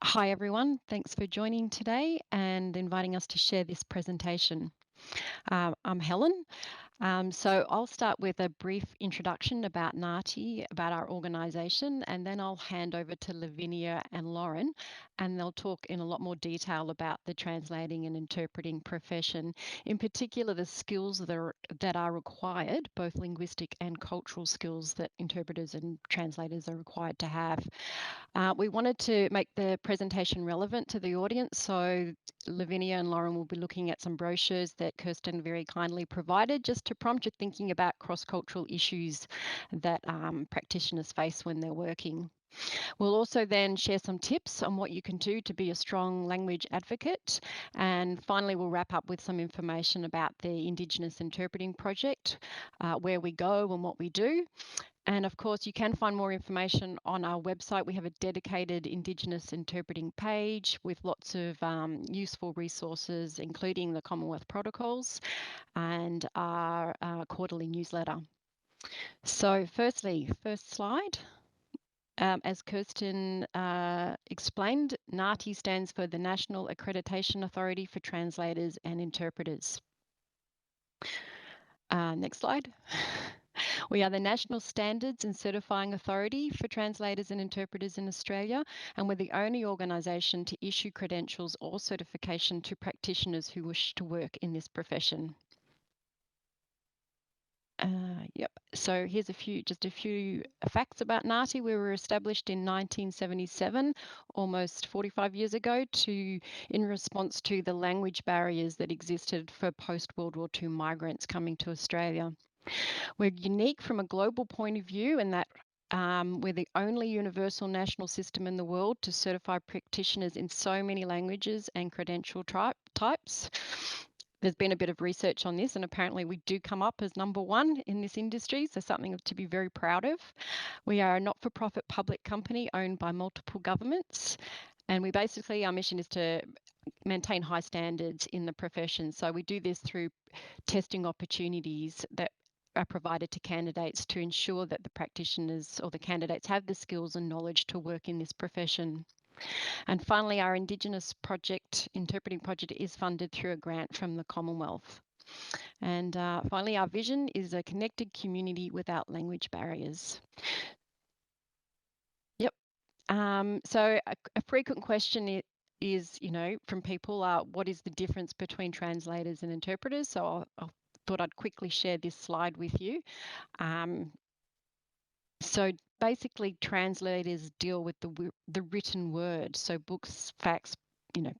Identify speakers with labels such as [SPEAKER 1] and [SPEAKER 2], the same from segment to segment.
[SPEAKER 1] Hi everyone, thanks for joining today and inviting us to share this presentation. I'm Helen. So I'll start with a brief introduction about NAATI, about our organisation, and then I'll hand over to Lavinia and Lauren, and they'll talk in a lot more detail about the translating and interpreting profession, in particular the skills that are required, both linguistic and cultural skills that interpreters and translators are required to have. We wanted to make the presentation relevant to the audience, so Lavinia and Lauren will be looking at some brochures that Kirsten very kindly provided just to prompt your thinking about cross-cultural issues that practitioners face when they're working. We'll also then share some tips on what you can do to be a strong language advocate. And finally, we'll wrap up with some information about the Indigenous Interpreting Project, where we go and what we do. And of course, you can find more information on our website. We have a dedicated Indigenous interpreting page with lots of useful resources, including the Commonwealth protocols and our quarterly newsletter. So firstly, first slide. As Kirsten explained, NAATI stands for the National Accreditation Authority for Translators and Interpreters. Next slide. We are the national standards and certifying authority for translators and interpreters in Australia, and we're the only organisation to issue credentials or certification to practitioners who wish to work in this profession. Yep. So here's just a few facts about NAATI. We were established in 1977, almost 45 years ago, in response to the language barriers that existed for post-World War II migrants coming to Australia. We're unique from a global point of view in that we're the only universal national system in the world to certify practitioners in so many languages and credential types. There's been a bit of research on this, and apparently we do come up as #1 in this industry, so something to be very proud of. We are a not-for-profit public company owned by multiple governments, and our mission is to maintain high standards in the profession. So we do this through testing opportunities that are provided to candidates to ensure that the practitioners or the candidates have the skills and knowledge to work in this profession. And finally, our Indigenous interpreting project is funded through a grant from the Commonwealth. And finally, our vision is a connected community without language barriers. Yep. So a frequent question is, from people, what is the difference between translators and interpreters? So I thought I'd quickly share this slide with you. So basically, translators deal with the written word, so books, facts,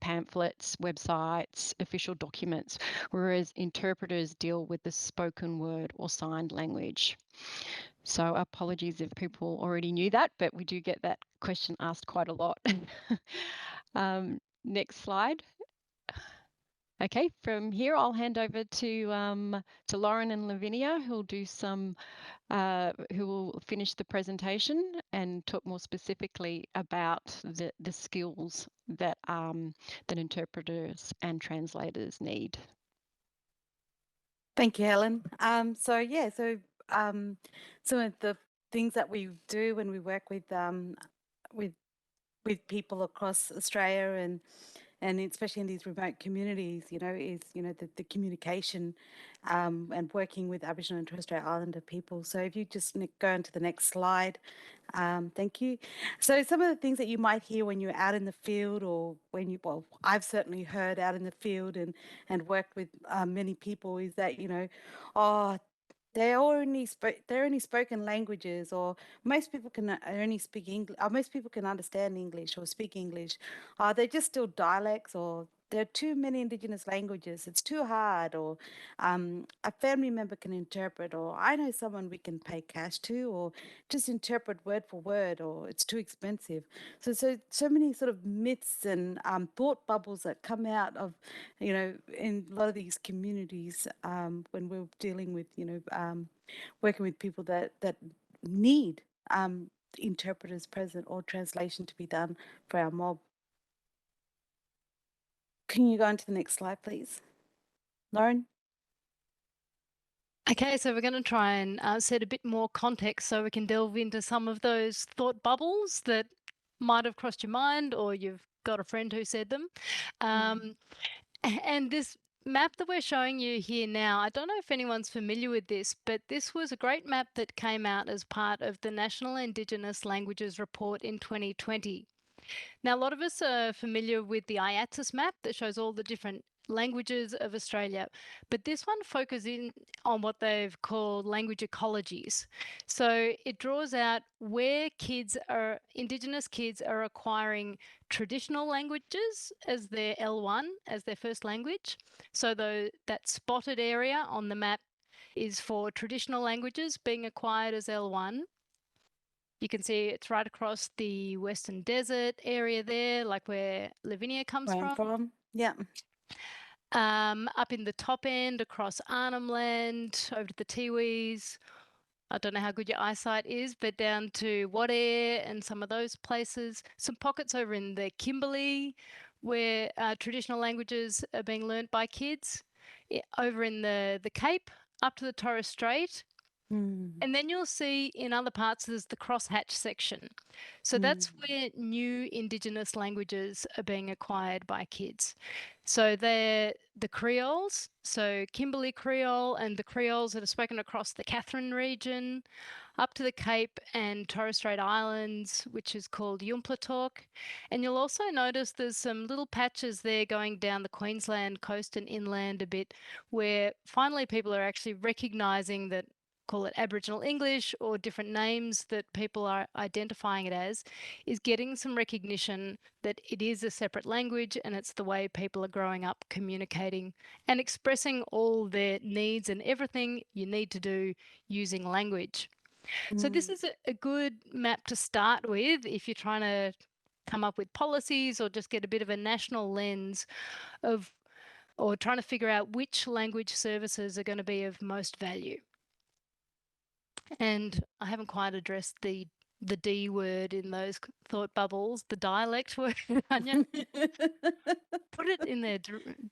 [SPEAKER 1] pamphlets, websites, official documents, whereas interpreters deal with the spoken word or signed language. So apologies if people already knew that, but we do get that question asked quite a lot. Next slide. Okay, from here I'll hand over to Lauren and Lavinia, who will finish the presentation and talk more specifically about the skills that interpreters and translators need.
[SPEAKER 2] Thank you, Helen. Some of the things that we do when we work with people across Australia and especially in these remote communities, is the communication and working with Aboriginal and Torres Strait Islander people. So if you just go into the next slide, thank you. So some of the things that you might hear when you're out in the field, or I've certainly heard out in the field and worked with many people, is that oh, they're only spoken languages, or most people can only speak English, or most people can understand English or speak English. They're just still dialects, or there are too many Indigenous languages. It's too hard, or a family member can interpret, or I know someone we can pay cash to, or just interpret word for word, or it's too expensive. So many sort of myths and thought bubbles that come out of, in a lot of these communities when we're dealing with, working with people that need interpreters present or translation to be done for our mob. Can you go on to the next slide, please, Lauren?
[SPEAKER 3] Okay, so we're going to try and set a bit more context so we can delve into some of those thought bubbles that might have crossed your mind, or you've got a friend who said them. And this map that we're showing you here now, I don't know if anyone's familiar with this, but this was a great map that came out as part of the National Indigenous Languages Report in 2020. Now, a lot of us are familiar with the IATSIS map that shows all the different languages of Australia, but this one focuses in on what they've called language ecologies. So it draws out where Indigenous kids are acquiring traditional languages as their L1, as their first language. So that spotted area on the map is for traditional languages being acquired as L1. You can see it's right across the Western Desert area there, like where Lavinia comes
[SPEAKER 2] Where I'm
[SPEAKER 3] from.
[SPEAKER 2] from, yeah.
[SPEAKER 3] Up in the top end, across Arnhem Land, over to the Tiwis. I don't know how good your eyesight is, but down to Wadair and some of those places. Some pockets over in the Kimberley where traditional languages are being learnt by kids. Over in the Cape, up to the Torres Strait. And then you'll see in other parts there's the crosshatch section. So that's where new Indigenous languages are being acquired by kids. So they're the Creoles, so Kimberley Creole and the Creoles that are spoken across the Katherine region, up to the Cape and Torres Strait Islands, which is called Yumplatalk. And you'll also notice there's some little patches there going down the Queensland coast and inland a bit, where finally people are actually recognising that, call it Aboriginal English or different names that people are identifying it as, is getting some recognition that it is a separate language and it's the way people are growing up communicating and expressing all their needs and everything you need to do using language. So this is a good map to start with if you're trying to come up with policies or just get a bit of a national lens of, or trying to figure out which language services are going to be of most value. And I haven't quite addressed the D word in those thought bubbles, the dialect word, Anya. Put it in there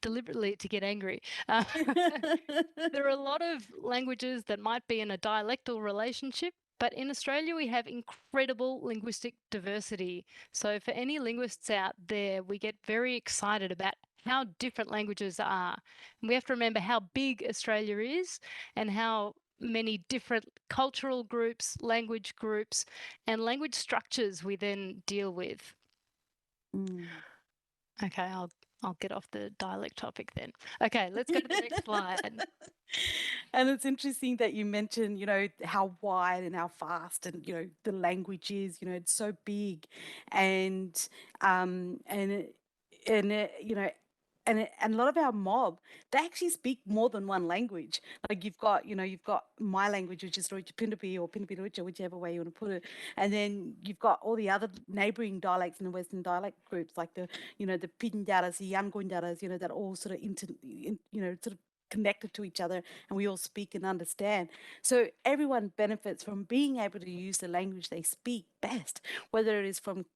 [SPEAKER 3] deliberately to get angry. There are a lot of languages that might be in a dialectal relationship, but in Australia we have incredible linguistic diversity. So for any linguists out there, we get very excited about how different languages are. And we have to remember how big Australia is and how many different cultural groups, language groups, and language structures we then deal with. Okay, I'll get off the dialect topic then. Okay, let's go to the next slide.
[SPEAKER 2] And it's interesting that you mentioned, how wide and how fast and, the language is, it's so big. And, um, and, it- and a lot of our mob, they actually speak more than one language. Like you've got my language, which is Pindapi or Pindapi, whichever way you want to put it. And then you've got all the other neighboring dialects in the Western dialect groups, like the Pindaras, the Yangondaras, that all sort of, sort of connected to each other, and we all speak and understand. So everyone benefits from being able to use the language they speak best, whether it is from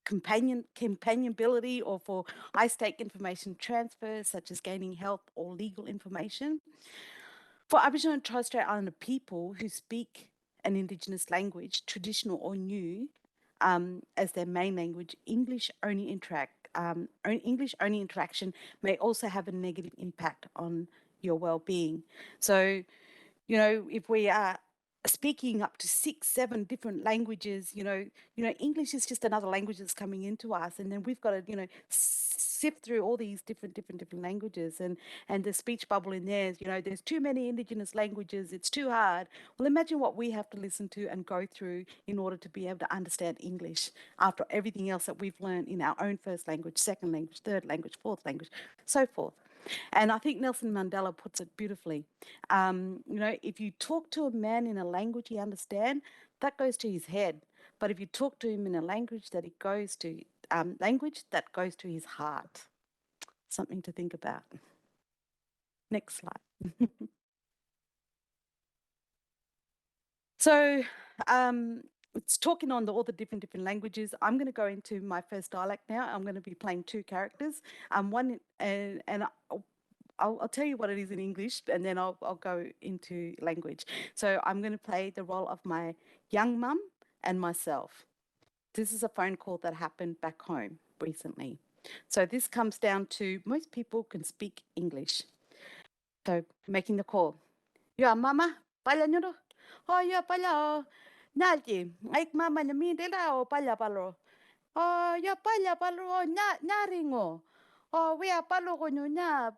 [SPEAKER 2] companionability or for high-stake information transfer, such as gaining help or legal information. For Aboriginal and Torres Strait Islander people who speak an Indigenous language, traditional or new, as their main language, English only interaction may also have a negative impact on your well-being. So, if we are speaking up to 6, 7 different languages, English is just another language that's coming into us, and then we've got to, sift through all these different languages, and the speech bubble in there is, there's too many Indigenous languages, it's too hard. Well, imagine what we have to listen to and go through in order to be able to understand English after everything else that we've learned in our own first language, second language, third language, fourth language, so forth. And I think Nelson Mandela puts it beautifully. If you talk to a man in a language he understands, that goes to his head. But if you talk to him in a language that it goes to, that goes to his heart. Something to think about. Next slide. So, it's talking on all the different languages. I'm going to go into my first dialect now. I'm going to be playing 2 characters. One and I'll tell you what it is in English, and then I'll go into language. So I'm going to play the role of my young mum and myself. This is a phone call that happened back home recently. So this comes down to most people can speak English. So making the call. Ya mama, pala nyo do. Oh ya pala oh. Nalji, aik mama na mi de la o pala palo. Oh ya pala palo oh nyaringo. Oh we a palo ko nyo nya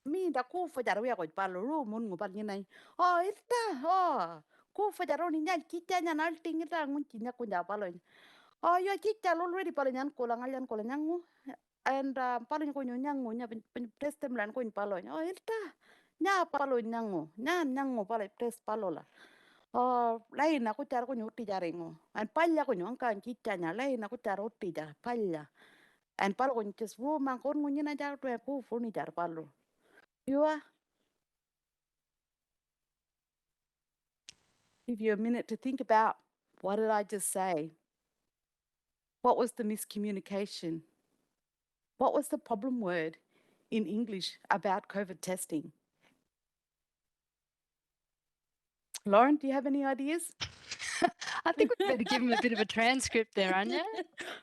[SPEAKER 2] mi da ku fa jar we ko palo ru mun ngo pal nai. Oh ista oh ku fa jar ni nyal kita nya nal ting ta ngun ti nya ku ja palo. Oh ya kita already palo nyan ko la ngal yan ko la nyangu. And palo ko nyo nyangu nya testem lan ko palo. Oh ista nya palo nyango nya nyango palo tes palo la lai na ko tar ko nyuti jarengo an palla ko nyon kan kitanya lai na ko tar uti jar palla an palo ko just ru man kon ngunya jar to ko funi jar palo you give you a minute to think about what did I just say, what was the miscommunication, what was the problem word in English about COVID testing. Lauren, do you have any ideas?
[SPEAKER 3] I think we better give him a bit of a transcript there, Anya.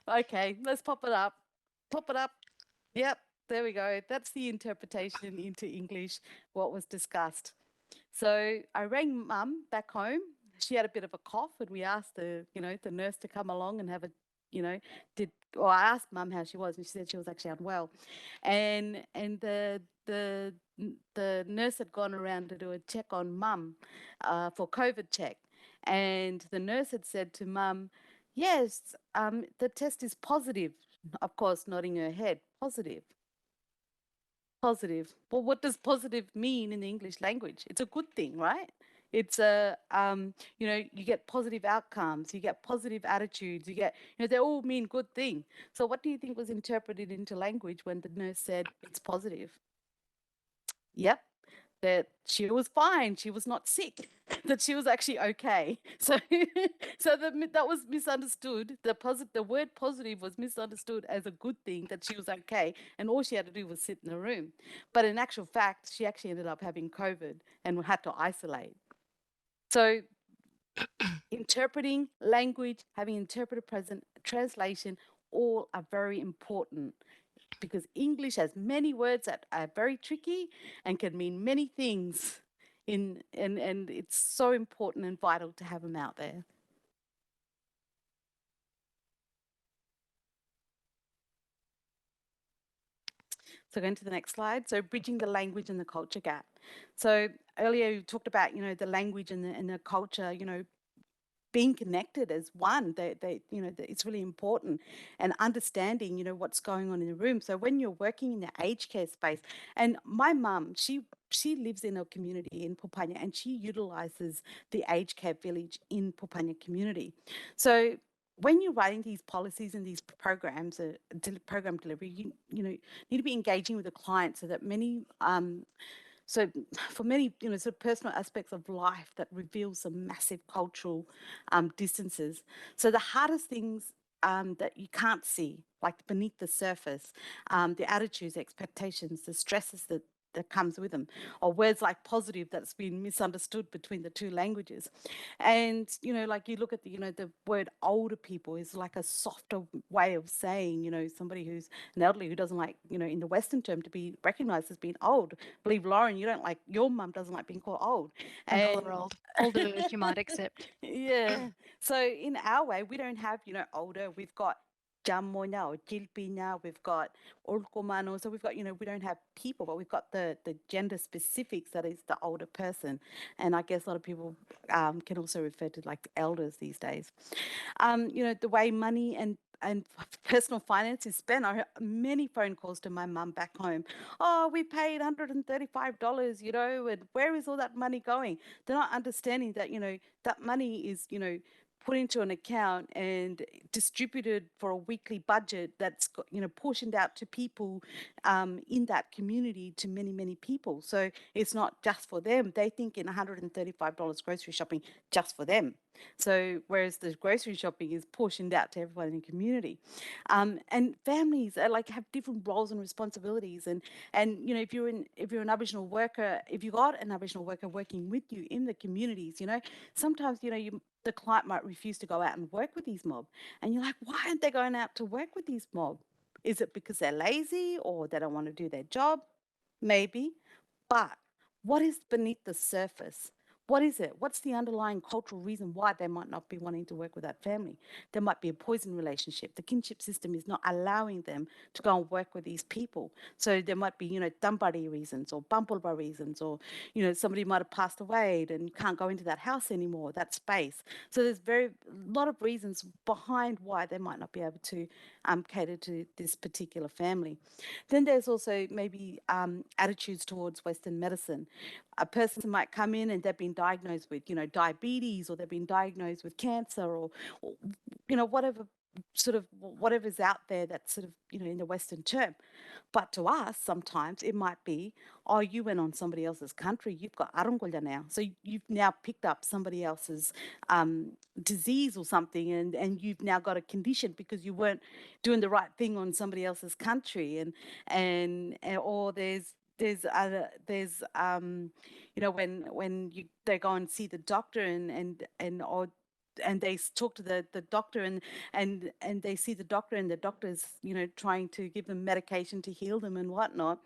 [SPEAKER 2] Okay, let's pop it up. Pop it up. Yep, there we go. That's the interpretation into English, what was discussed. So I rang mum back home. She had a bit of a cough, and we asked the nurse to come along and have a, I asked mum how she was, and she said she was actually unwell, and the nurse had gone around to do a check on mum, for COVID check, and the nurse had said to mum, yes, the test is positive. Of course, nodding her head, positive. Positive. Well, what does positive mean in the English language? It's a good thing, right? It's you get positive outcomes, you get positive attitudes, they all mean good thing. So what do you think was interpreted into language when the nurse said it's positive? Yep, that she was fine, she was not sick, that she was actually okay. So, that was misunderstood. The word positive was misunderstood as a good thing, that she was okay, and all she had to do was sit in the room. But in actual fact, she actually ended up having COVID and had to isolate. So, interpreting language, having interpreter present, translation, all are very important, because English has many words that are very tricky and can mean many things, and it's so important and vital to have them out there. So going to the next slide. So bridging the language and the culture gap. So earlier you talked about, the language and the culture, being connected as one. It's really important, and understanding, what's going on in the room. So when you're working in the aged care space, and my mum, she lives in a community in Pupanya, and she utilizes the aged care village in Pupanya community. So when you're writing these policies and these programs, program delivery, you need to be engaging with the client, so that so for many, sort of personal aspects of life that reveal some massive cultural distances. So the hardest things that you can't see, like beneath the surface, the attitudes, expectations, the stresses that comes with them, or words like positive that's been misunderstood between the two languages. And like you look at the word older people is like a softer way of saying, somebody who's an elderly, who doesn't like, in the Western term, to be recognized as being old. I believe, Lauren, you don't like, your mum doesn't like being called old.
[SPEAKER 3] And call her old. Older, you might accept.
[SPEAKER 2] Yeah. So in our way, we don't have, older. We've got Jammonya or Jilpinya, we've got Ulkomano. So we've got, we don't have people, but we've got the gender specifics, that is the older person. And I guess a lot of people can also refer to like elders these days. The way money and personal finance is spent. I heard many phone calls to my mum back home. Oh, we paid $135, and where is all that money going? They're not understanding that, that money is, put into an account and distributed for a weekly budget that's got, portioned out to people in that community, to many, many people. So it's not just for them. They think in $135 grocery shopping just for them. So whereas the grocery shopping is portioned out to everyone in the community, and families are like have different roles and responsibilities. And you know, if you're an Aboriginal worker, if you got an Aboriginal worker working with you in the communities, you know, sometimes you know the client might refuse to go out and work with these mob, and you're like, why aren't they going out to work with these mob? Is it because they're lazy or they don't want to do their job? Maybe. But what is beneath the surface? What is it? What's the underlying cultural reason why they might not be wanting to work with that family? There might be a poison relationship. The kinship system is not allowing them to go and work with these people. So there might be, you know, Dumbari reasons or Bumpulba reasons, or, you know, somebody might have passed away and can't go into that house anymore, that space. So there's a lot of reasons behind why they might not be able to cater to this particular family. Then there's also maybe attitudes towards Western medicine. A person might come in and they've been diagnosed with, you know, diabetes, or they've been diagnosed with cancer, or you know, whatever sort of whatever's out there that's sort of, you know, in the Western term. But to us, sometimes it might be, oh, you went on somebody else's country, you've got arungula now. So you've now picked up somebody else's disease or something, and you've now got a condition because you weren't doing the right thing on somebody else's country. And or there's other there's you know, when they go and see the doctor, and they talk to the doctor, and they see the doctor, and the doctor's, you know, trying to give them medication to heal them and whatnot.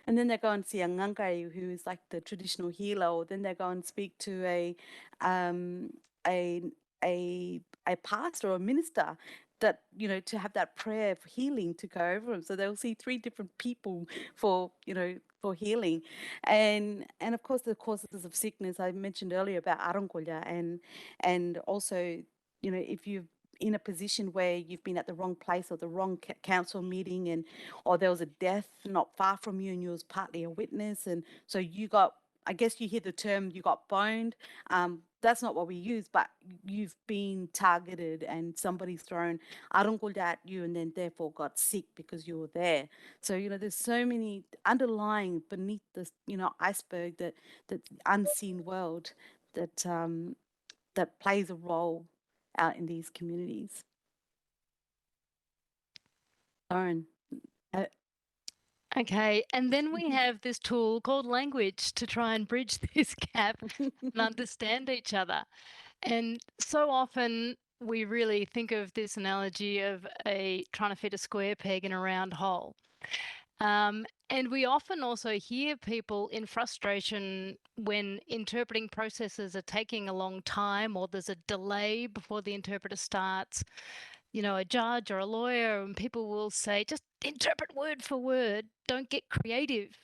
[SPEAKER 2] And then they go and see a ngangai, who is like the traditional healer, or then they go and speak to um, a a pastor or a minister, that, you know, to have that prayer for healing to go over them. So they'll see three different people for, you know, for healing. And of course the causes of sickness I mentioned earlier about arunkulya, and also, you know, if you've in a position where you've been at the wrong place or the wrong council meeting, and or there was a death not far from you and you was partly a witness, and so you got, I guess you hear the term, you got boned. That's not what we use, but you've been targeted and somebody's thrown arungul at you, and then therefore got sick because you were there. So, you know, there's so many underlying beneath this, you know, iceberg, that unseen world that that plays a role out in these communities. Lauren. uh,
[SPEAKER 3] Okay, and then we have this tool called language to try and bridge this gap and understand each other. And so often we really think of this analogy of trying to fit a square peg in a round hole. And we often also hear people in frustration when interpreting processes are taking a long time, or there's a delay before the interpreter starts. You know, a judge or a lawyer, and people will say, just interpret word for word, don't get creative.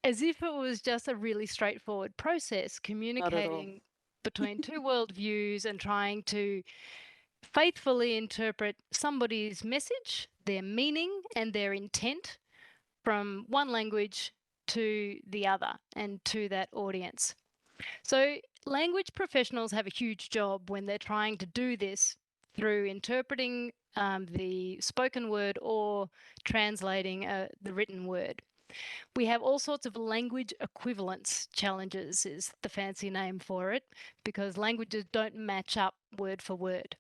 [SPEAKER 3] As if it was just a really straightforward process,
[SPEAKER 2] Not at all.
[SPEAKER 3] communicating between two worldviews and trying to faithfully interpret somebody's message, their meaning, and their intent from one language to the other and to that audience. So, language professionals have a huge job when they're trying to do this through interpreting the spoken word or translating the written word. We have all sorts of language equivalence challenges, is the fancy name for it, because languages don't match up word for word.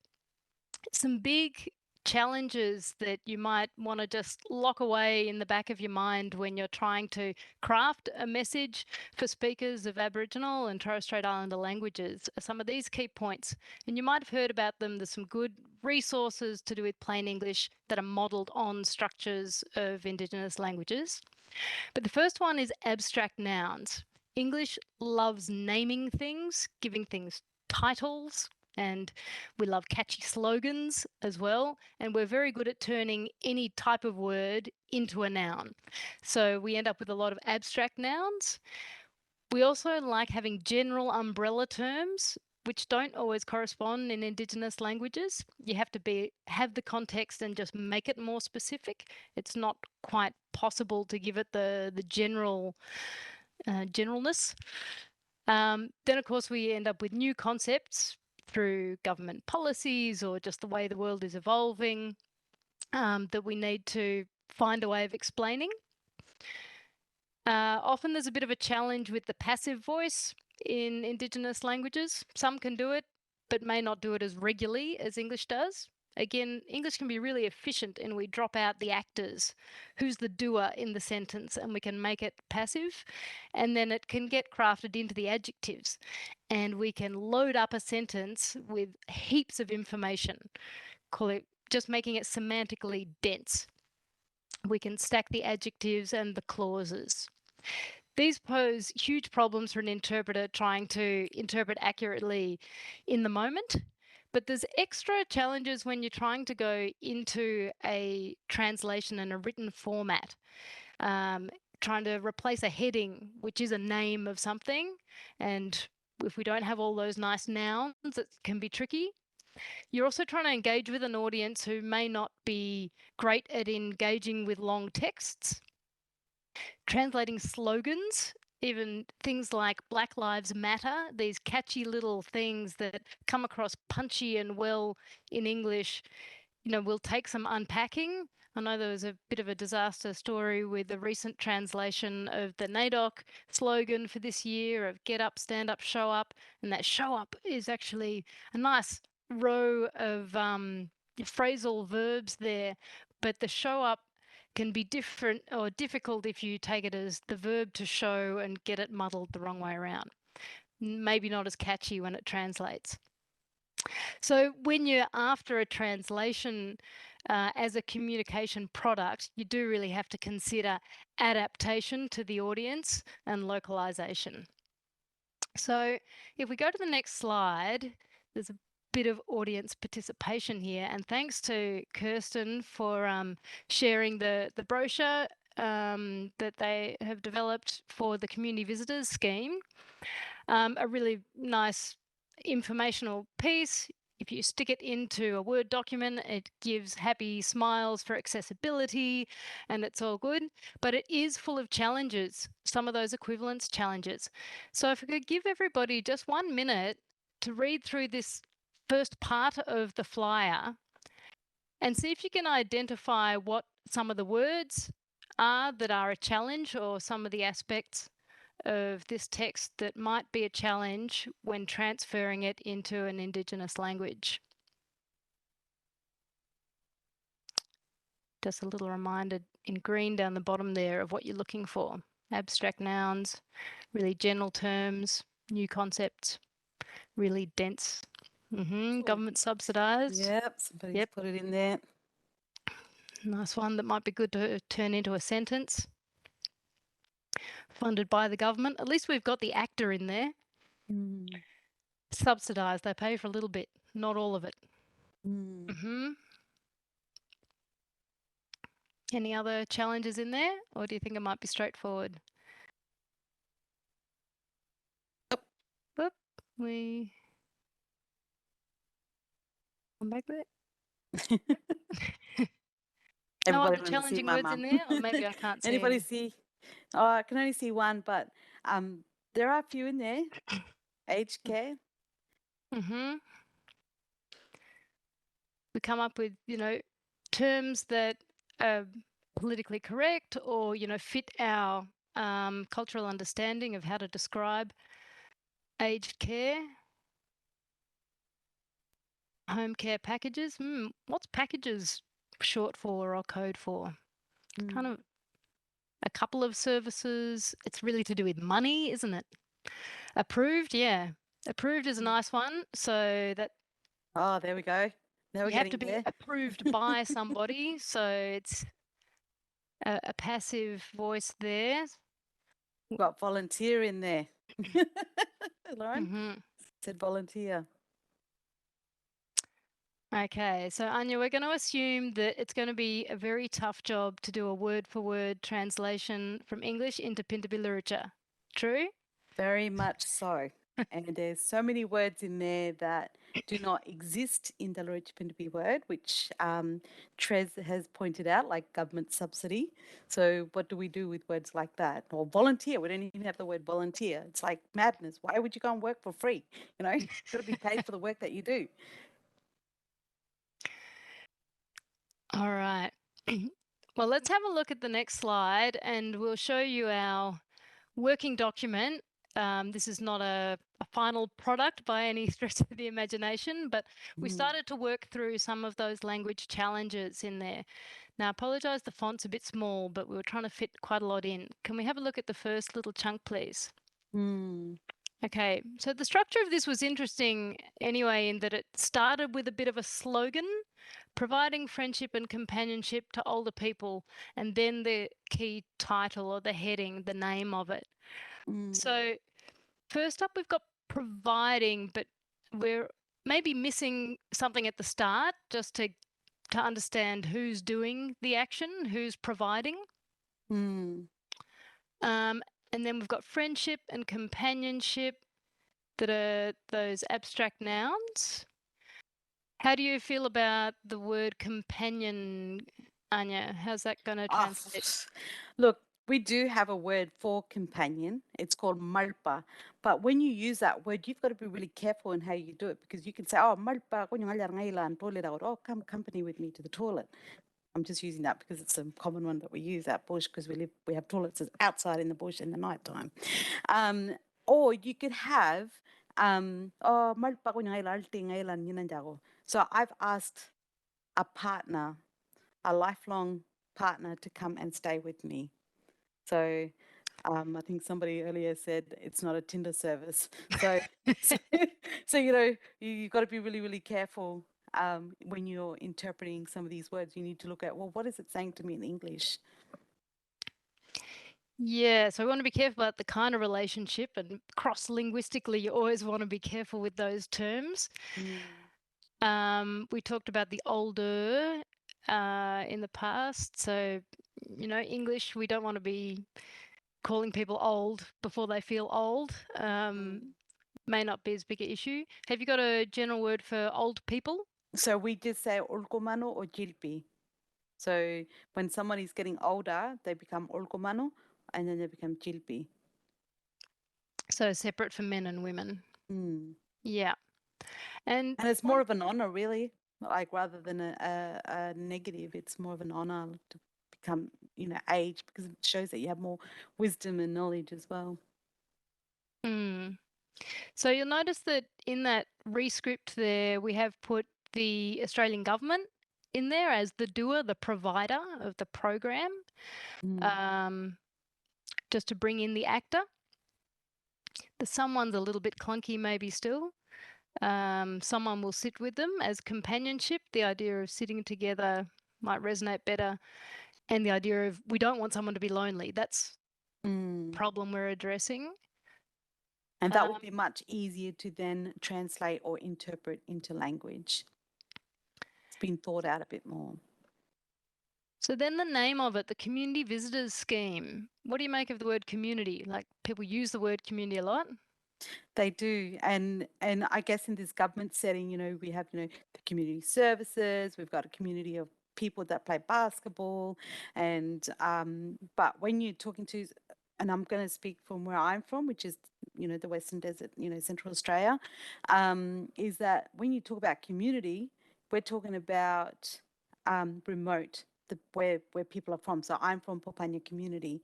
[SPEAKER 3] Some big challenges that you might want to just lock away in the back of your mind when you're trying to craft a message for speakers of Aboriginal and Torres Strait Islander languages are some of these key points. And you might have heard about them. There's some good resources to do with plain English that are modelled on structures of Indigenous languages. But the first one is abstract nouns. English loves naming things, giving things titles, and we love catchy slogans as well. And we're very good at turning any type of word into a noun. So we end up with a lot of abstract nouns. We also like having general umbrella terms, which don't always correspond in Indigenous languages. You have to have the context and just make it more specific. It's not quite possible to give it the generalness. Then, of course, we end up with new concepts through government policies or just the way the world is evolving that we need to find a way of explaining. Often there's a bit of a challenge with the passive voice. in Indigenous languages. Some can do it, but may not do it as regularly as English does. Again, English can be really efficient and we drop out the actors. Who's the doer in the sentence? And we can make it passive. And then it can get crafted into the adjectives. And we can load up a sentence with heaps of information, call it just making it semantically dense. We can stack the adjectives and the clauses. These pose huge problems for an interpreter trying to interpret accurately in the moment. But there's extra challenges when you're trying to go into a translation in a written format, trying to replace a heading, which is a name of something. And if we don't have all those nice nouns, it can be tricky. You're also trying to engage with an audience who may not be great at engaging with long texts. Translating slogans, even things like Black Lives Matter, these catchy little things that come across punchy and well in English, will take some unpacking. I know there was a bit of a disaster story with the recent translation of the NAIDOC slogan for this year of get up, stand up, show up. And that show up is actually a nice row of phrasal verbs there. But the show up can be different or difficult if you take it as the verb to show and get it muddled the wrong way around. Maybe not as catchy when it translates. So when you're after a translation as a communication product, you do really have to consider adaptation to the audience and localization. So if we go to the next slide, there's a bit of audience participation here. And thanks to Kirsten for sharing the brochure that they have developed for the Community Visitors Scheme. A really nice informational piece. If you stick it into a Word document, it gives happy smiles for accessibility and it's all good, but it is full of challenges, some of those equivalence challenges. So if I could give everybody just 1 minute to read through this first part of the flyer and see if you can identify what some of the words are that are a challenge or some of the aspects of this text that might be a challenge when transferring it into an Indigenous language. Just a little reminder in green down the bottom there of what you're looking for. Abstract nouns, really general terms, new concepts, really dense. Government subsidised.
[SPEAKER 2] Yep, somebody's put it in there.
[SPEAKER 3] Nice one that might be good to turn into a sentence. Funded by the government. At least we've got the actor in there. Subsidised, they pay for a little bit, not all of it. Any other challenges in there, or do you think it might be straightforward? Oop, we come back there. No other challenging words in there, or maybe I can't see.
[SPEAKER 2] Anybody see? Oh, I can only see one, but there are a few in there. Aged care.
[SPEAKER 3] We come up with, terms that are politically correct or, fit our cultural understanding of how to describe aged care. Home care packages. What's packages short for or code for? Kind of a couple of services. It's really to do with money, isn't it? Approved, yeah. Approved is a nice one. So that.
[SPEAKER 2] Oh, there we go. Now
[SPEAKER 3] you have to be approved by somebody. So it's a passive voice there.
[SPEAKER 2] We've got volunteer in there. Lauren said volunteer.
[SPEAKER 3] Okay, so Anya, we're going to assume that it's going to be a very tough job to do a word-for-word translation from English into Pintupi literature. True?
[SPEAKER 2] Very much so. And there's so many words in there that do not exist in the Lurich Pintupi word, which Torres has pointed out, like government subsidy. So what do we do with words like that? Or volunteer. We don't even have the word volunteer. It's like madness. Why would you go and work for free? You've got to be paid for the work that you do.
[SPEAKER 3] All right. Well, let's have a look at the next slide and we'll show you our working document This is not a final product by any stretch of the imagination, but we started to work through some of those language challenges in there. Now, I apologise, the font's a bit small, but we were trying to fit quite a lot in. Can we have a look at the first little chunk, please? Okay, so the structure of this was interesting anyway, in that it started with a bit of a slogan, providing friendship and companionship to older people, and then the key title or the heading, the name of it. So first up, we've got providing, but we're maybe missing something at the start just to understand who's doing the action, who's providing. And then we've got friendship and companionship that are those abstract nouns. How do you feel about the word companion, Anya? How's that going to translate?
[SPEAKER 2] Look, we do have a word for companion. It's called malpa. But when you use that word, you've got to be really careful in how you do it, because you can say, oh, malpa, oh, come company with me to the toilet. I'm just using that because it's a common one that we use at bush, because we have toilets outside in the bush in the nighttime. Or you could have, oh, malpa ko ngailan. So I've asked a partner, a lifelong partner, to come and stay with me. So I think somebody earlier said it's not a Tinder service. So, so you've got to be really, really careful when you're interpreting some of these words. You need to look at, well, what is it saying to me in English?
[SPEAKER 3] Yeah, so we want to be careful about the kind of relationship, and cross-linguistically, you always want to be careful with those terms. We talked about the older in the past. So, English, we don't want to be calling people old before they feel old. May not be as big an issue. Have you got a general word for old people?
[SPEAKER 2] So we just say olkomano or jilpi. So when someone is getting older, they become olkomano and then they become jilpi.
[SPEAKER 3] So separate for men and women. Yeah. And
[SPEAKER 2] it's more of an honor, really, like rather than a negative. It's more of an honor to become, age, because it shows that you have more wisdom and knowledge as well.
[SPEAKER 3] So you'll notice that in that rescript there, we have put the Australian government in there as the doer, the provider of the program, just to bring in the actor. The someone's a little bit clunky maybe still. Someone will sit with them as companionship. The idea of sitting together might resonate better. And the idea of we don't want someone to be lonely. That's the problem we're addressing.
[SPEAKER 2] And that would be much easier to then translate or interpret into language. It's been thought out a bit more.
[SPEAKER 3] So then the name of it, the Community Visitors Scheme. What do you make of the word community? Like, people use the word community a lot.
[SPEAKER 2] They do. And I guess in this government setting, we have, the community services, we've got a community of people that play basketball. And but when you're talking to, and I'm going to speak from where I'm from, which is, the Western Desert, Central Australia, is that when you talk about community, we're talking about remote, where people are from. So I'm from Popanya community,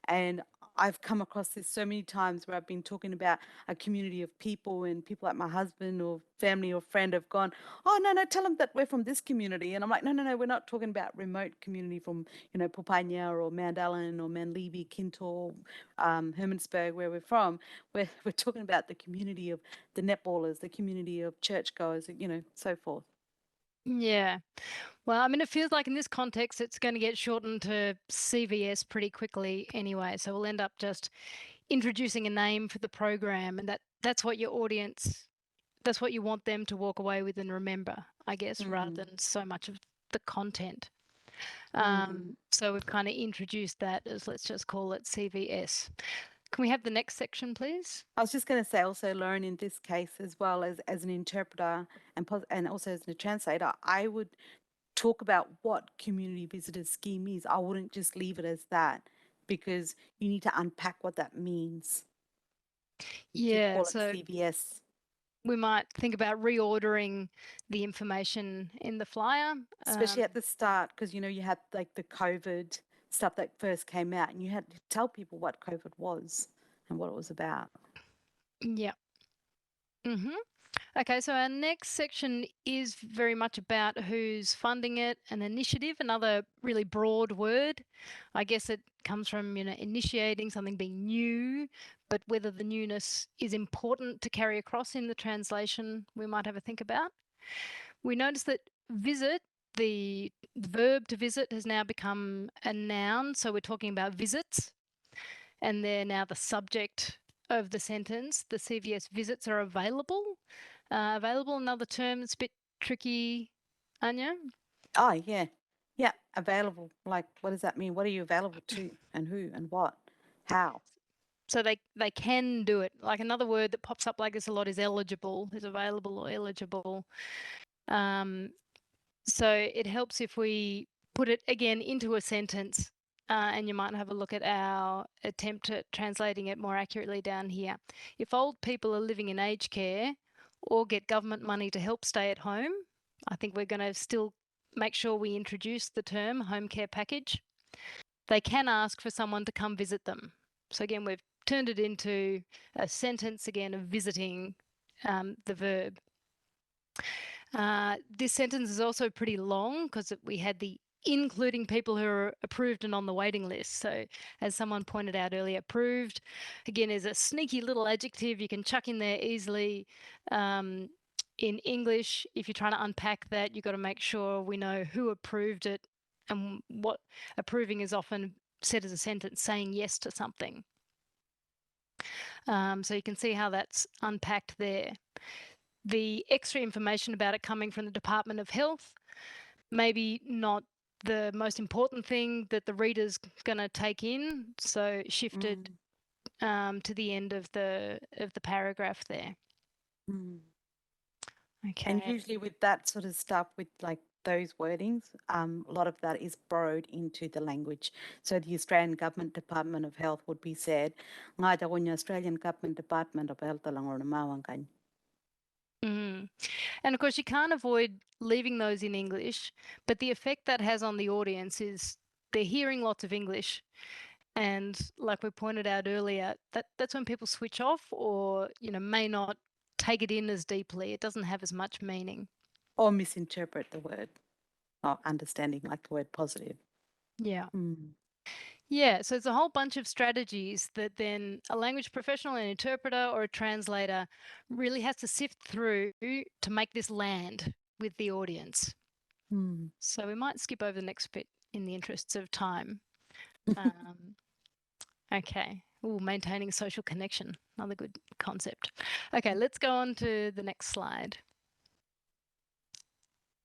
[SPEAKER 2] and I've come across this so many times where I've been talking about a community of people, and people like my husband or family or friend have gone, oh, no, tell them that we're from this community. And I'm like, no, we're not talking about remote community from, Popanya or Mount Allen or Manlevy, Kintor, Hermansburg, where we're from. We're talking about the community of the netballers, the community of churchgoers, so forth.
[SPEAKER 3] Yeah. Well, I mean, it feels like in this context, it's going to get shortened to CVS pretty quickly anyway. So we'll end up just introducing a name for the program, and that's what your audience, that's what you want them to walk away with and remember, I guess, rather than so much of the content. So we've kind of introduced that as, let's just call it CVS. Can we have the next section, please?
[SPEAKER 2] I was just going to say also, Lauren, in this case, as well as an interpreter and also as a translator, I would talk about what community visitors scheme is. I wouldn't just leave it as that, because you need to unpack what that means.
[SPEAKER 3] Yeah,
[SPEAKER 2] call
[SPEAKER 3] so
[SPEAKER 2] it CVS.
[SPEAKER 3] We might think about reordering the information in the flyer.
[SPEAKER 2] Especially at the start, because, you had like the COVID stuff that first came out, and you had to tell people what COVID was and what it was about.
[SPEAKER 3] Yeah. Okay, so our next section is very much about who's funding it. An initiative, another really broad word. I guess it comes from, initiating something being new, but whether the newness is important to carry across in the translation, we might have a think about. We notice that visit, the verb to visit, has now become a noun. So we're talking about visits, and they're now the subject of the sentence. The CVS visits are available. Available, another term that's a bit tricky, Anya.
[SPEAKER 2] Oh, yeah. Yeah, available. Like, what does that mean? What are you available to, and who, and what? How?
[SPEAKER 3] So they can do it. Like another word that pops up like this a lot is eligible, is available or eligible. So it helps if we put it again into a sentence, and you might have a look at our attempt at translating it more accurately down here. If old people are living in aged care or get government money to help stay at home, I think we're going to still make sure we introduce the term home care package. They can ask for someone to come visit them. So again, we've turned it into a sentence again of visiting, the verb. This sentence is also pretty long because we had the including people who are approved and on the waiting list. So as someone pointed out earlier, approved, again, is a sneaky little adjective you can chuck in there easily. In English, if you're trying to unpack that, you've got to make sure we know who approved it, and what approving is often said as a sentence, saying yes to something. So you can see how that's unpacked there. The extra information about it coming from the Department of Health, maybe not the most important thing that the reader's going to take in, so shifted to the end of the paragraph there. Okay.
[SPEAKER 2] And usually with that sort of stuff, with like those wordings, a lot of that is borrowed into the language. So the Australian Government Department of Health would be said, "Nga daw niya Australian Government Department of Health lang or namawang kan."
[SPEAKER 3] And of course, you can't avoid leaving those in English, but the effect that has on the audience is they're hearing lots of English. And like we pointed out earlier, that's when people switch off or, may not take it in as deeply. It doesn't have as much meaning.
[SPEAKER 2] Or misinterpret the word, or understanding like the word positive.
[SPEAKER 3] Yeah. Yeah, so it's a whole bunch of strategies that then a language professional, an interpreter or a translator really has to sift through to make this land with the audience. So we might skip over the next bit in the interests of time. Okay. Ooh, maintaining social connection, another good concept. Okay, let's go on to the next slide.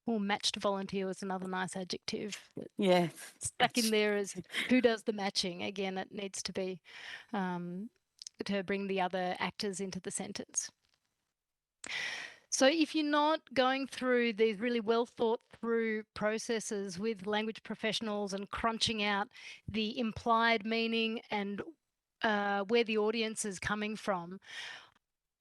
[SPEAKER 3] Oh, matched volunteer was another nice adjective.
[SPEAKER 2] Yes.
[SPEAKER 3] Stuck in there as who does the matching. Again, it needs to be to bring the other actors into the sentence. So if you're not going through these really well thought through processes with language professionals and crunching out the implied meaning and where the audience is coming from,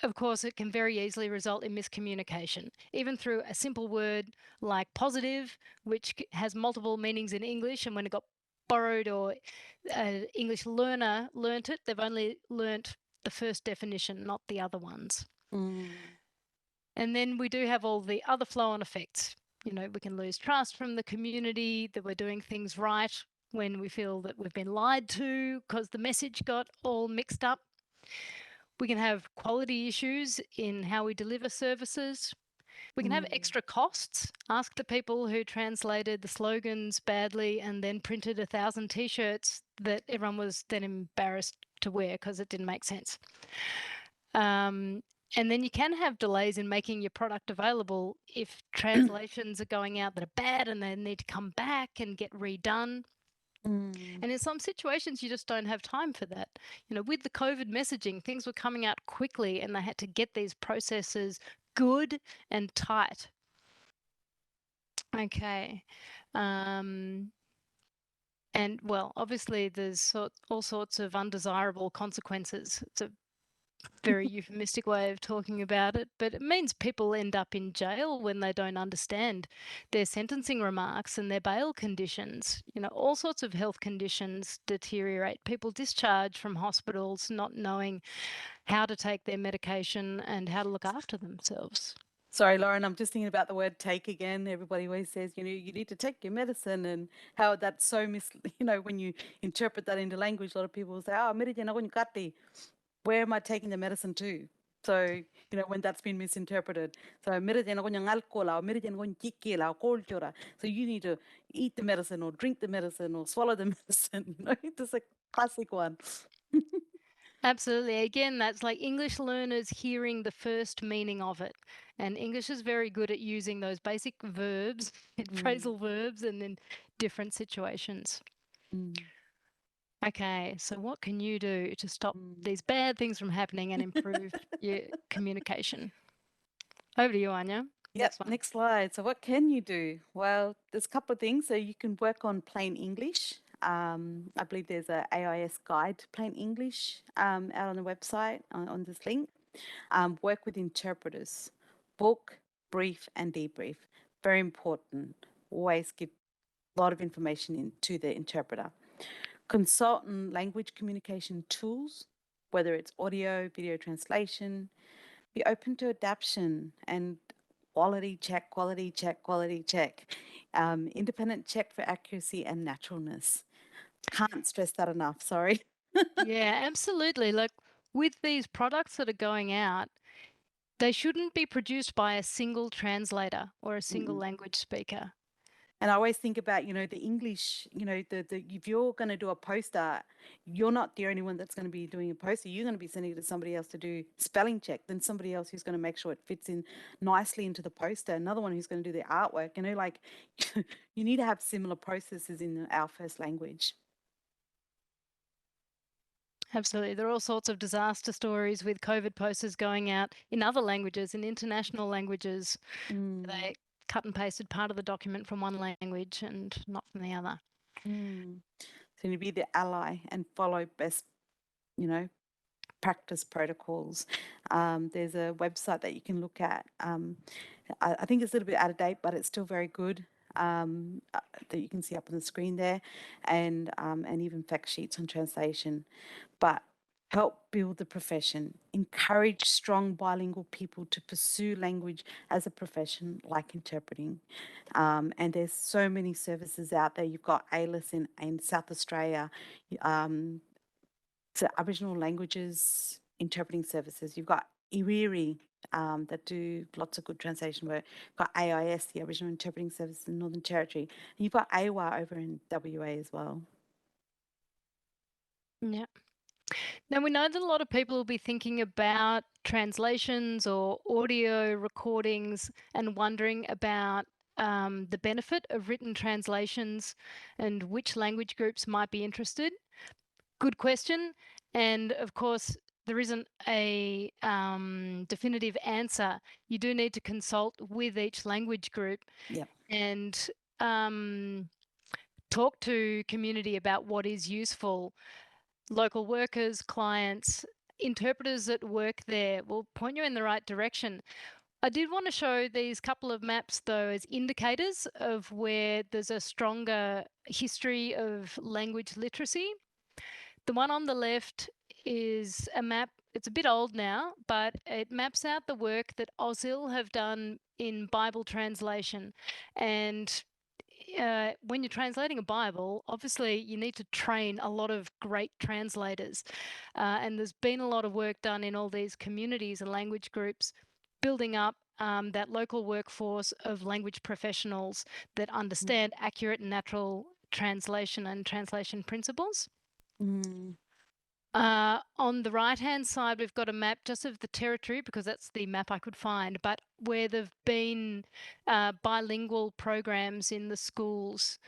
[SPEAKER 3] of course, it can very easily result in miscommunication, even through a simple word like positive, which has multiple meanings in English, and when it got borrowed or an English learner learnt it, they've only learnt the first definition, not the other ones. And then we do have all the other flow-on effects. We can lose trust from the community that we're doing things right when we feel that we've been lied to because the message got all mixed up. We can have quality issues in how we deliver services. We can have extra costs. Ask the people who translated the slogans badly and then printed 1,000 T-shirts that everyone was then embarrassed to wear because it didn't make sense. And then you can have delays in making your product available if translations are going out that are bad and they need to come back and get redone. And in some situations, you just don't have time for that. With the COVID messaging, things were coming out quickly and they had to get these processes good and tight. Okay. And well, obviously there's all sorts of undesirable consequences. It's a very euphemistic way of talking about it, but it means people end up in jail when they don't understand their sentencing remarks and their bail conditions. All sorts of health conditions deteriorate. People discharge from hospitals not knowing how to take their medication and how to look after themselves.
[SPEAKER 2] Sorry, Lauren, I'm just thinking about the word take again. Everybody always says, you need to take your medicine, and how that's so when you interpret that into language, a lot of people will say, oh, where am I taking the medicine to? So, when that's been misinterpreted. So, so you need to eat the medicine or drink the medicine or swallow the medicine. It's a classic one.
[SPEAKER 3] Absolutely. Again, that's like English learners hearing the first meaning of it. And English is very good at using those basic verbs, phrasal verbs, and in different situations. Okay, so what can you do to stop these bad things from happening and improve your communication? Over to you, Anya.
[SPEAKER 2] Next slide. So what can you do? Well, there's a couple of things. So you can work on plain English. I believe there's a AIS guide to plain English out on the website on this link. Work with interpreters. Book, brief, and debrief. Very important. Always give a lot of information to the interpreter. Consult on language communication tools, whether it's audio, video translation. Be open to adaptation and quality check, quality check, quality check. Independent check for accuracy and naturalness. Can't stress that enough, sorry.
[SPEAKER 3] Yeah, absolutely. Like with these products that are going out, they shouldn't be produced by a single translator or a single language speaker.
[SPEAKER 2] And I always think about, the English, if you're going to do a poster, you're not the only one that's going to be doing a poster. You're going to be sending it to somebody else to do spelling check, then somebody else who's going to make sure it fits in nicely into the poster, another one who's going to do the artwork. You need to have similar processes in our first language.
[SPEAKER 3] Absolutely. There are all sorts of disaster stories with COVID posters going out in other languages, in international languages. They cut and pasted part of the document from one language and not from the other.
[SPEAKER 2] So you be the ally and follow best, practice protocols. There's a website that you can look at. I think it's a little bit out of date, but it's still very good. That you can see up on the screen there, and even fact sheets on translation. But help build the profession. Encourage strong bilingual people to pursue language as a profession, like interpreting. And there's so many services out there. You've got ALIS in South Australia. So Aboriginal languages interpreting services. You've got Iwiri that do lots of good translation work. You've got AIS, the Aboriginal Interpreting Service in Northern Territory. And you've got AWA over in WA as well.
[SPEAKER 3] Yeah. Now, we know that a lot of people will be thinking about translations or audio recordings and wondering about the benefit of written translations and which language groups might be interested. Good question. And of course, there isn't a definitive answer. You do need to consult with each language group and talk to community about what is useful. Local workers, clients, interpreters that work there will point you in the right direction. I did want to show these couple of maps, though, as indicators of where there's a stronger history of language literacy. The one on the left is a map. It's a bit old now, but it maps out the work that Ausil have done in Bible translation. And when you're translating a Bible, obviously you need to train a lot of great translators. And there's been a lot of work done in all these communities and language groups, building up that local workforce of language professionals that understand accurate and natural translation and translation principles. On the right-hand side, we've got a map just of the territory, because that's the map I could find, but where there've been bilingual programs in the schools,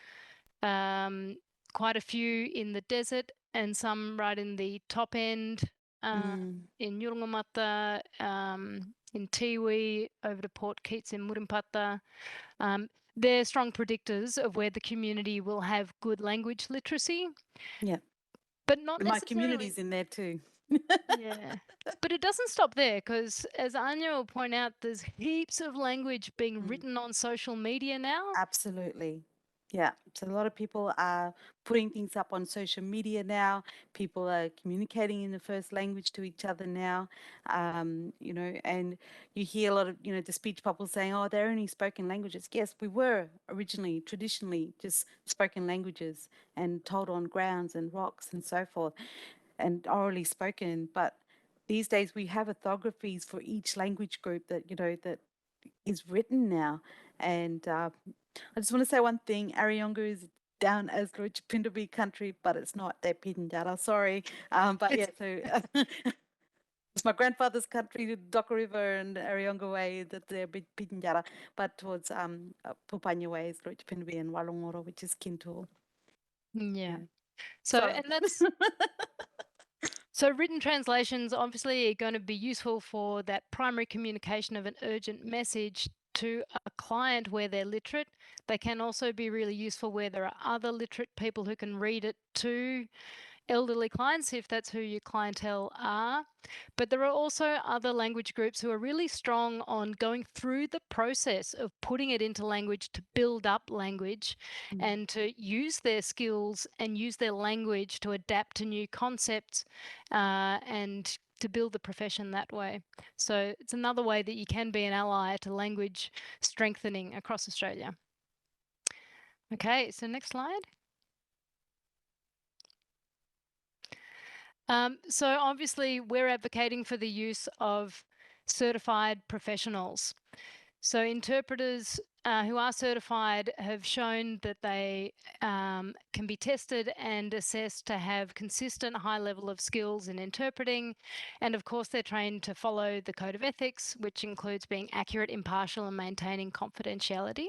[SPEAKER 3] quite a few in the desert and some right in the top end, in Yurungamata, in Tiwi, over to Port Keats in Murimpata. They're strong predictors of where the community will have good language literacy.
[SPEAKER 2] Yeah.
[SPEAKER 3] But not
[SPEAKER 2] my
[SPEAKER 3] necessarily.
[SPEAKER 2] community's in there too.
[SPEAKER 3] Yeah, but it doesn't stop there, because as Anya will point out, there's heaps of language being written on social media now.
[SPEAKER 2] Absolutely. Yeah, so a lot of people are putting things up on social media now. People are communicating in the first language to each other now, you know, and you hear a lot of, you know, the speech bubbles saying, oh, they're only spoken languages. Yes, we were originally, traditionally, just spoken languages and told on grounds and rocks and so forth and orally spoken. But these days we have orthographies for each language group that, you know, that is written now. And I just want to say one thing. Ariyonga is down as Rajapindabi country, but it's not. They're Pidinjara, sorry. But yeah, so it's my grandfather's country, Docker River and Ariyonga Way, that they're Pidinjara, but towards Pupanya Way is Rajapindabi and Walongoro, which is Kintul.
[SPEAKER 3] Yeah.
[SPEAKER 2] Yeah.
[SPEAKER 3] So,
[SPEAKER 2] Sorry.
[SPEAKER 3] and that's so written translations obviously are going to be useful for that primary communication of an urgent message to a client where they're literate. They can also be really useful where there are other literate people who can read it to elderly clients, if that's who your clientele are. But there are also other language groups who are really strong on going through the process of putting it into language to build up language and to use their skills and use their language to adapt to new concepts and to build the profession that way. So it's another way that you can be an ally to language strengthening across Australia. Okay, so next slide. So obviously we're advocating for the use of certified professionals. So interpreters who are certified have shown that they can be tested and assessed to have consistent high level of skills in interpreting. And of course, they're trained to follow the code of ethics, which includes being accurate, impartial, and maintaining confidentiality.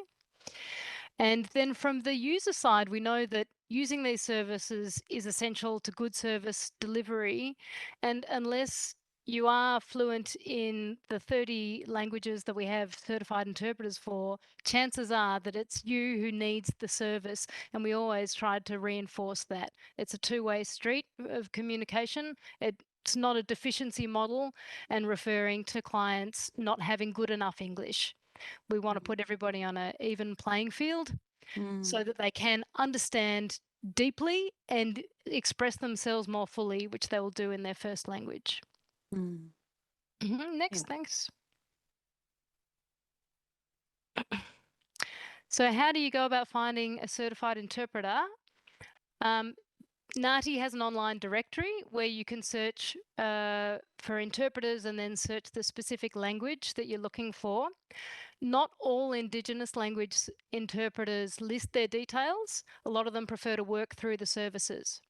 [SPEAKER 3] And then from the user side, we know that using these services is essential to good service delivery. And unless you are fluent in the 30 languages that we have certified interpreters for, chances are that it's you who needs the service. And we always try to reinforce that. It's a two-way street of communication. It's not a deficiency model and referring to clients not having good enough English. We want to put everybody on an even playing field so that they can understand deeply and express themselves more fully, which they will do in their first language. Next, thanks. So how do you go about finding a certified interpreter? NAATI has an online directory where you can search for interpreters and then search the specific language that you're looking for. Not all Indigenous language interpreters list their details. A lot of them prefer to work through the services.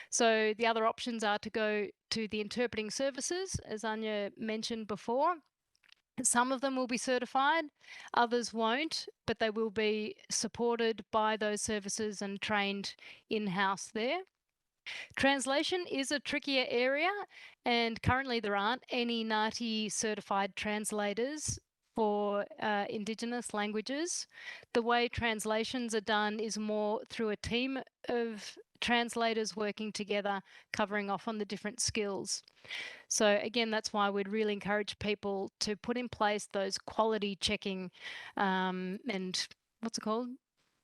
[SPEAKER 3] So the other options are to go to the interpreting services, as Anya mentioned before. Some of them will be certified, others won't, but they will be supported by those services and trained in-house there. Translation is a trickier area, and currently there aren't any NAATI certified translators for Indigenous languages. The way translations are done is more through a team of translators working together, covering off on the different skills. So again, that's why we'd really encourage people to put in place those quality checking and what's it called?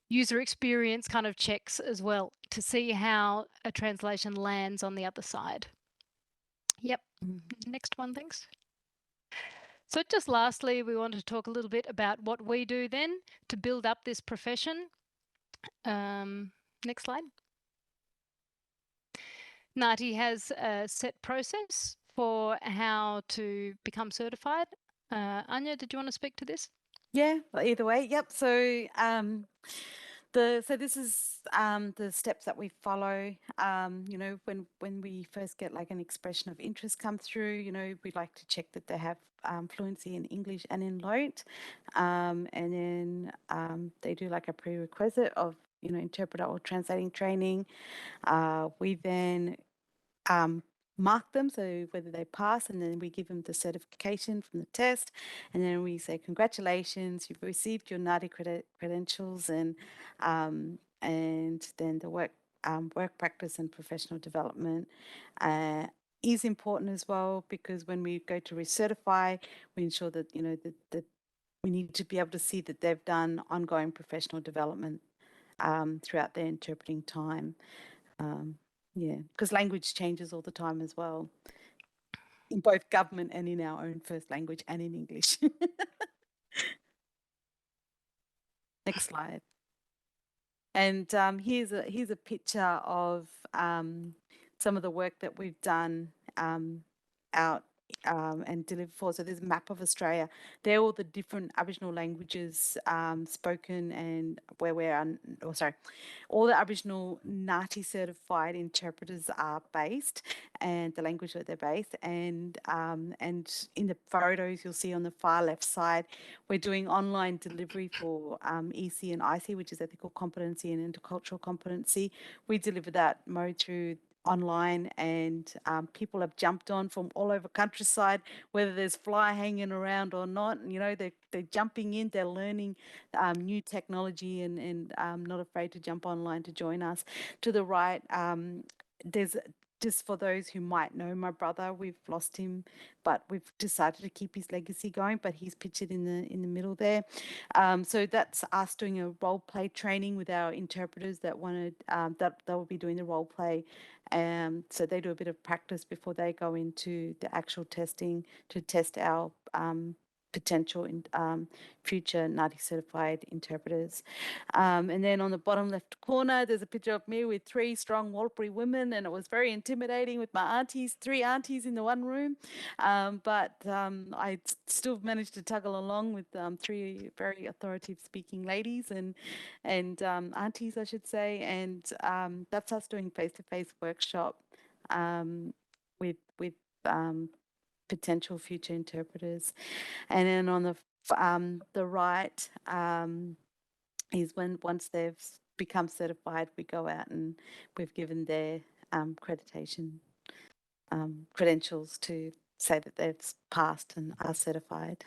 [SPEAKER 3] User experience kind of checks as well to see how a translation lands on the other side. Yep. Next one, thanks. So just lastly, we want to talk a little bit about what we do then to build up this profession. Next slide. NAATI has a set process for how to become certified. Anya, did you want to speak to this?
[SPEAKER 2] Yeah, either way. Yep. So this is the steps that we follow. You know, when we first get like an expression of interest come through, you know, we like to check that they have fluency in English and in LOT, and then they do like a prerequisite of, you know, interpreter or translating training. We then mark them, so whether they pass, and then we give them the certification from the test, and then we say congratulations, you've received your NAATI credentials, and then the work practice and professional development is important as well, because when we go to recertify, we ensure that, you know, that we need to be able to see that they've done ongoing professional development throughout their interpreting time. Yeah, because language changes all the time as well, in both government and in our own first language and in English. Next slide. And here's a picture of some of the work that we've done out and delivered for. So there's a map of Australia. They're all the different Aboriginal languages spoken, and where we're all the Aboriginal NAATI certified interpreters are based, and the language that they're based. And in the photos you'll see on the far left side, we're doing online delivery for EC and IC, which is ethical competency and intercultural competency. We deliver that mode through online, and people have jumped on from all over countryside, whether there's fly hanging around or not. You know, they're jumping in, they're learning new technology, and not afraid to jump online to join us. To the right, there's, just for those who might know my brother, we've lost him, but we've decided to keep his legacy going. But he's pictured in the middle there. So that's us doing a role play training with our interpreters that wanted that they will be doing the role play. So they do a bit of practice before they go into the actual testing to test our potential in future NAATI certified interpreters. And then on the bottom left corner, there's a picture of me with 3 strong Warlpiri women, and it was very intimidating with my aunties, 3 aunties in the one room. But I still managed to tuggle along with 3 very authoritative speaking ladies and aunties, I should say. And that's us doing face-to-face workshop with potential future interpreters. And then on the right is once they've become certified, we go out and we've given their accreditation credentials to say that they've passed and are certified.